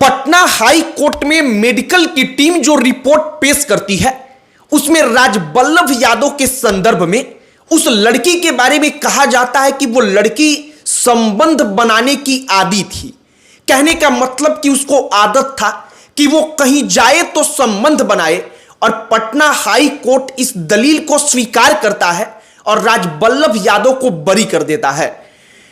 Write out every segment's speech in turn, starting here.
Patna high court में medical की team जो रिपोर्ट पेश करती है उसमें राजबल्लभ यादव के संदर्भ में उस लड़की के बारे में कहा जाता है कि वो लड़की संबंध बनाने की आदी थी। कहने का मतलब कि उसको आदत था कि वो कहीं जाए तो संबंध बनाए, और पटना हाई कोर्ट इस दलील को स्वीकार करता है और राजबल्लभ यादव को बरी कर देता है।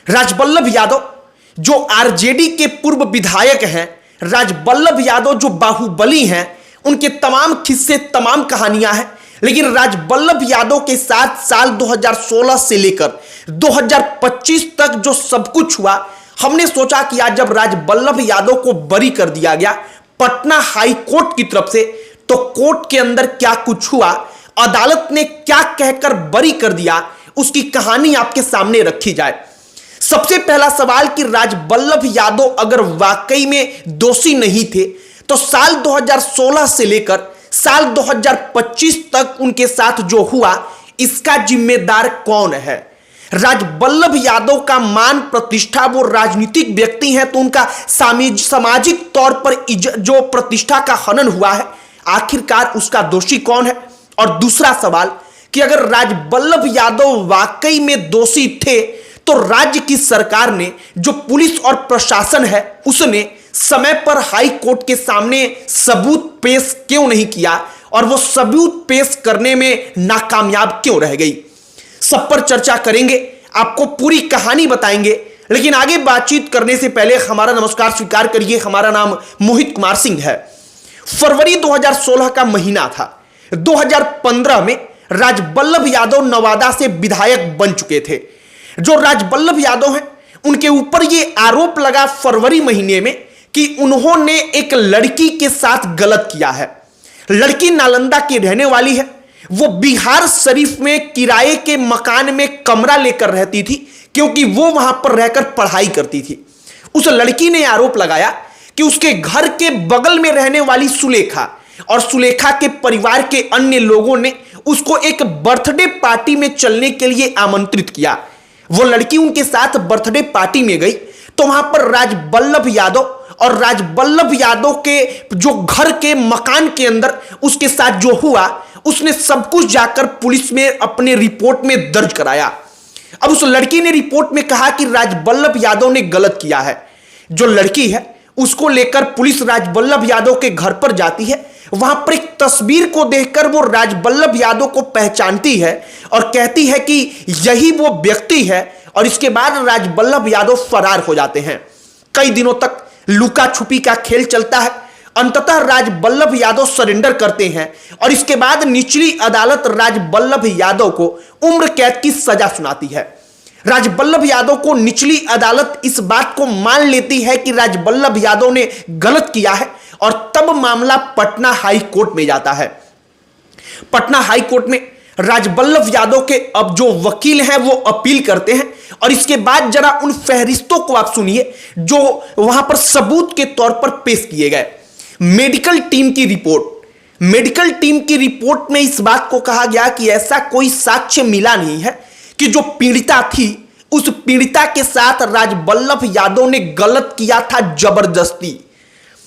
राजबल्लभ यादव जो आरजेडी के पूर्व विधायक हैं, राजबल्लभ यादव जो बाहुबली हैं, उनके तमाम किस्से तमाम कहानियां हैं, लेकिन राजबल्लभ यादव के साथ साल 2016 से लेकर 2025 तक जो सब कुछ हुआ, हमने सोचा कि आज जब राजबल्लभ यादव को बरी कर दिया गया पटना हाई कोर्ट की तरफ से, तो कोर्ट के अंदर क्या कुछ हुआ, अदालत ने क्या कहकर बरी कर दिया, उसकी कहानी आपके सामने रखी जाए। सबसे पहला सवाल कि राजबल्लभ यादव अगर वाकई में दोषी नहीं थे तो साल 2016 से लेकर साल 2025 तक उनके साथ जो हुआ इसका जिम्मेदार कौन है। राजबल्लभ यादव का मान प्रतिष्ठा, वो राजनीतिक व्यक्ति हैं तो उनका सामाजिक तौर पर जो प्रतिष्ठा का हनन हुआ है, आखिरकार उसका दोषी कौन है। और दूसरा सवाल कि अगर राजबल्लभ यादव वाकई में दोषी थे तो राज्य की सरकार ने, जो पुलिस और प्रशासन है, उसने समय पर हाई कोर्ट के सामने सबूत पेश क्यों नहीं किया और वो सबूत पेश करने में नाकामयाब क्यों रह गई। सब पर चर्चा करेंगे, आपको पूरी कहानी बताएंगे, लेकिन आगे बातचीत करने से पहले हमारा नमस्कार स्वीकार करिए। हमारा नाम मोहित कुमार सिंह है। फरवरी 2016 का महीना था। 2015 में राजबल्लभ यादव नवादा से विधायक बन चुके थे। जो राजबल्लभ यादव हैं उनके ऊपर यह आरोप लगा फरवरी महीने में कि उन्होंने एक लड़की के साथ गलत किया है। लड़की नालंदा की रहने वाली है, वो बिहार शरीफ में किराए के मकान में कमरा लेकर रहती थी क्योंकि वो वहां पर रहकर पढ़ाई करती थी। उस लड़की ने आरोप लगाया कि उसके घर के बगल में रहने वाली सुलेखा और सुलेखा के परिवार के अन्य लोगों ने उसको एक बर्थडे पार्टी में चलने के लिए आमंत्रित किया। वो लड़की उनके साथ बर्थडे पार्टी में गई तो वहां पर राजबल्लभ यादव और राजबल्लभ यादव के जो घर के मकान के अंदर उसके साथ जो हुआ, उसने सब कुछ जाकर पुलिस में अपने रिपोर्ट में दर्ज कराया। अब उस लड़की ने रिपोर्ट में कहा कि राजबल्लभ यादव ने गलत किया है। जो लड़की है उसको लेकर पुलिस राजबल्लभ यादव के घर पर जाती है। वहां पर एक तस्वीर को देखकर वो राजबल्लभ यादव को पहचानती है और कहती है कि यही वो व्यक्ति है, और इसके बाद राजबल्लभ यादव फरार हो जाते हैं। कई दिनों तक लुका छुपी का खेल चलता है। अंततः राजबल्लभ यादव सरेंडर करते हैं और इसके बाद निचली अदालत राजबल्लभ यादव को उम्र कैद की सजा सुनाती है। राजबल्लभ यादव को निचली अदालत इस बात को मान लेती है कि राजबल्लभ यादव ने गलत किया है, और तब मामला पटना हाई कोर्ट में जाता है। पटना हाई कोर्ट में राजबल्लभ यादव के अब जो वकील हैं वो अपील करते हैं, और इसके बाद जरा उन फहरिस्तों को आप सुनिए जो वहां पर सबूत के तौर पर पेश किए गए। मेडिकल टीम की रिपोर्ट में इस बात को कहा गया कि ऐसा कोई साक्ष्य मिला नहीं है कि जो पीड़िता थी उस पीड़िता के साथ राजबल्लभ यादव ने गलत किया था जबरदस्ती।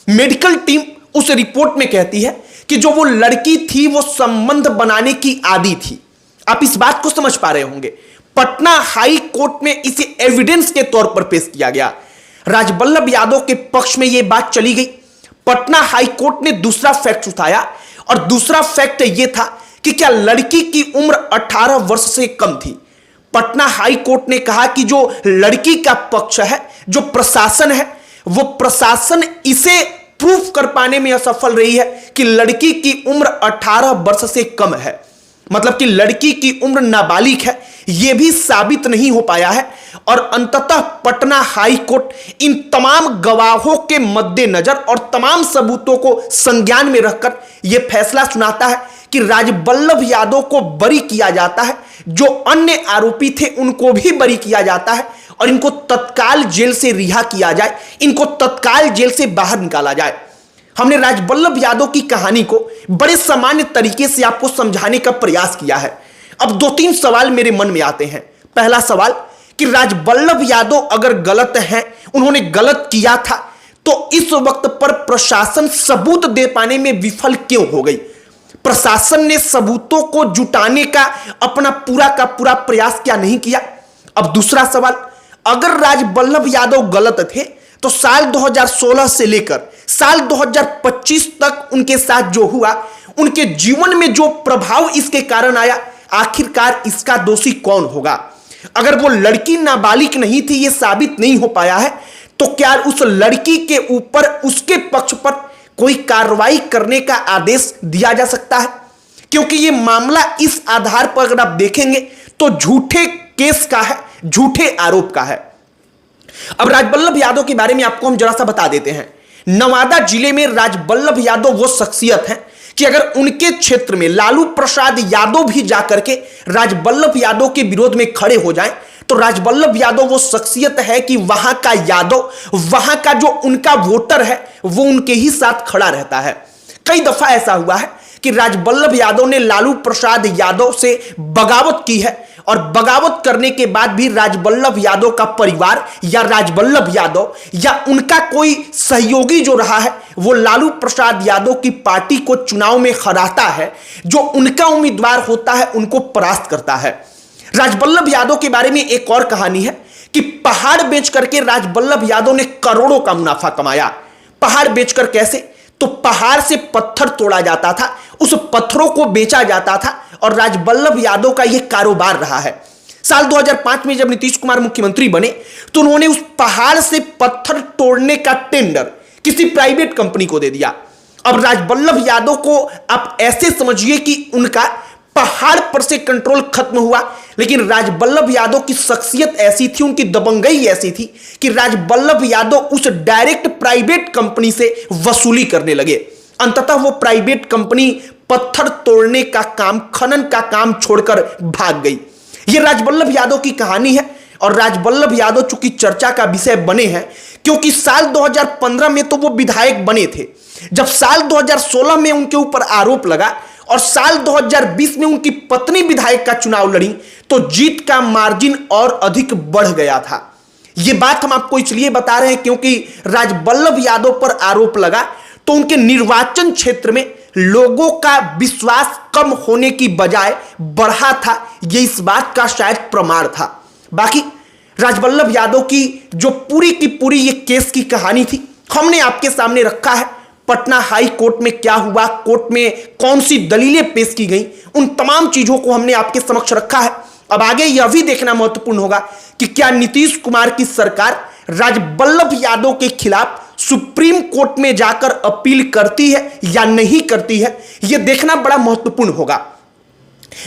मेडिकल टीम उस रिपोर्ट में कहती है कि जो वो लड़की थी वो संबंध बनाने की आदी थी। आप इस बात को समझ पा रहे होंगे। पटना हाई कोर्ट में इसे एविडेंस के तौर पर पेश किया गया। राजबल्लभ यादव के पक्ष में यह बात चली गई। पटना हाई कोर्ट ने दूसरा फैक्ट उठाया, और दूसरा फैक्ट यह था कि क्या लड़की की उम्र 18 वर्ष से कम थी। पटना हाई कोर्ट ने कहा कि जो लड़की का पक्ष है, जो प्रशासन है, वो प्रशासन इसे प्रूफ कर पाने में असफल रही है कि लड़की की उम्र 18 वर्ष से कम है। मतलब कि लड़की की उम्र नाबालिग है, यह भी साबित नहीं हो पाया है। और अंततः पटना हाई कोर्ट इन तमाम गवाहों के मद्देनजर और तमाम सबूतों को संज्ञान में रखकर यह फैसला सुनाता है कि राजबल्लभ यादव को बरी किया जाता है। जो अन्य आरोपी थे उनको भी बरी किया जाता है और इनको तत्काल जेल से रिहा किया जाए, इनको तत्काल जेल से बाहर निकाला जाए। हमने राजबल्लभ यादव की कहानी को बड़े सामान्य तरीके से आपको समझाने का प्रयास किया है। अब 2-3 सवाल मेरे मन में आते हैं। पहला सवाल कि राजबल्लभ यादव अगर गलत हैं, उन्होंने गलत किया था, तो इस वक्त पर प्रशासन सबूत दे पाने में विफल क्यों हो गई? प्रशासन ने सबूतों को जुटाने का अपना पूरा का पूरा प्रयास क्या नहीं किया? अब दूसरा सवाल, अगर राजबल्लभ यादव गलत थे तो साल 2016 से लेकर साल 2025 तक उनके साथ जो हुआ, उनके जीवन में जो प्रभाव इसके कारण आया, आखिरकार इसका दोषी कौन होगा? अगर वो लड़की नाबालिग नहीं थी, ये साबित नहीं हो पाया है, तो क्या उस लड़की के ऊपर, उसके पक्ष पर कोई कार्रवाई करने का आदेश दिया जा सकता है? क्योंकि ये मामला इस आधार पर अगर आप देखेंगे तो झूठे केस का है, झूठे आरोप का है। अब राजबल्लभ यादव के बारे में आपको हम जरा सा बता देते हैं। नवादा जिले में राजबल्लभ यादव वो शख्सियत हैं कि अगर उनके क्षेत्र में लालू प्रसाद यादव भी जाकर के राजबल्लभ यादव के विरोध में खड़े हो जाएं, तो राजबल्लभ यादव वो शख्सियत है कि वहां का यादव, वहां का जो उनका वोटर है, वो उनके ही साथ खड़ा रहता है। कई दफा ऐसा हुआ है कि राजबल्लभ यादव ने लालू प्रसाद यादव से बगावत की है, और बगावत करने के बाद भी राजबल्लभ यादव का परिवार या राजबल्लभ यादव या उनका कोई सहयोगी जो रहा है, वो लालू प्रसाद यादव की पार्टी को चुनाव में हराता है, जो उनका उम्मीदवार होता है उनको परास्त करता है। राजबल्लभ यादव के बारे में एक और कहानी है कि पहाड़ बेच करके राजबल्लभ यादव ने करोड़ों का मुनाफा कमाया। पहाड़ बेचकर कैसे? तो पहाड़ से पत्थर तोड़ा जाता था, उस पत्थरों को बेचा जाता था, और राजबल्लभ यादव का यह कारोबार रहा है। साल 2005 में जब नीतीश कुमार मुख्यमंत्री बने तो उन्होंने उस पहाड़ से पत्थर तोड़ने का टेंडर किसी प्राइवेट कंपनी को दे दिया। अब राजबल्लभ यादव को आप ऐसे समझिए कि उनका पहाड़ पर से कंट्रोल खत्म हुआ, लेकिन राजबल्लभ यादव की शख्सियत ऐसी थी, उनकी दबंगई ऐसी थी कि राजबल्लभ यादव उस डायरेक्ट प्राइवेट कंपनी से वसूली करने लगे। अंततः वो प्राइवेट कंपनी पत्थर तोड़ने का काम, खनन का काम छोड़कर भाग गई। ये राजबल्लभ यादव की कहानी है, और राजबल्लभ यादव चूंकि चर्चा का विषय बने हैं क्योंकि साल 2015 में तो वो विधायक बने थे। जब साल 2016 में उनके ऊपर आरोप लगा और साल 2020 में उनकी पत्नी विधायक का चुनाव लड़ी, तो जीत का मार्जिन और अधिक बढ़ गया था। यह बात हम आपको इसलिए बता रहे हैं क्योंकि राजबल्लभ यादव पर आरोप लगा तो उनके निर्वाचन क्षेत्र में लोगों का विश्वास कम होने की बजाय बढ़ा था। यह इस बात का शायद प्रमाण था। बाकी राजबल्लभ यादव की जो पूरी की पूरी ये केस की कहानी थी, हमने आपके सामने रखा है। पटना हाई कोर्ट में क्या हुआ, कोर्ट में कौन सी दलीलें पेश की गई, उन तमाम चीजों को हमने आपके समक्ष रखा है। अब आगे यह भी देखना महत्वपूर्ण होगा कि क्या नीतीश कुमार की सरकार राजबल्लभ यादव के खिलाफ सुप्रीम कोर्ट में जाकर अपील करती है या नहीं करती है, यह देखना बड़ा महत्वपूर्ण होगा।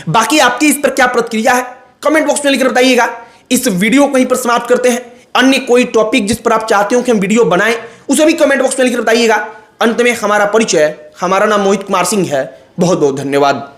बाकी आपकी इस पर क्या प्रतिक्रिया है, कमेंट बॉक्स में लिखकर बताइएगा। इस वीडियो को यहीं पर समाप्त करते हैं। अन्य कोई टॉपिक जिस पर आप चाहते हो कि हम वीडियो बनाएं, उसे भी कमेंट बॉक्स में लिखकर बताइएगा। अंत में हमारा परिचय, हमारा नाम मोहित कुमार सिंह है। बहुत बहुत धन्यवाद।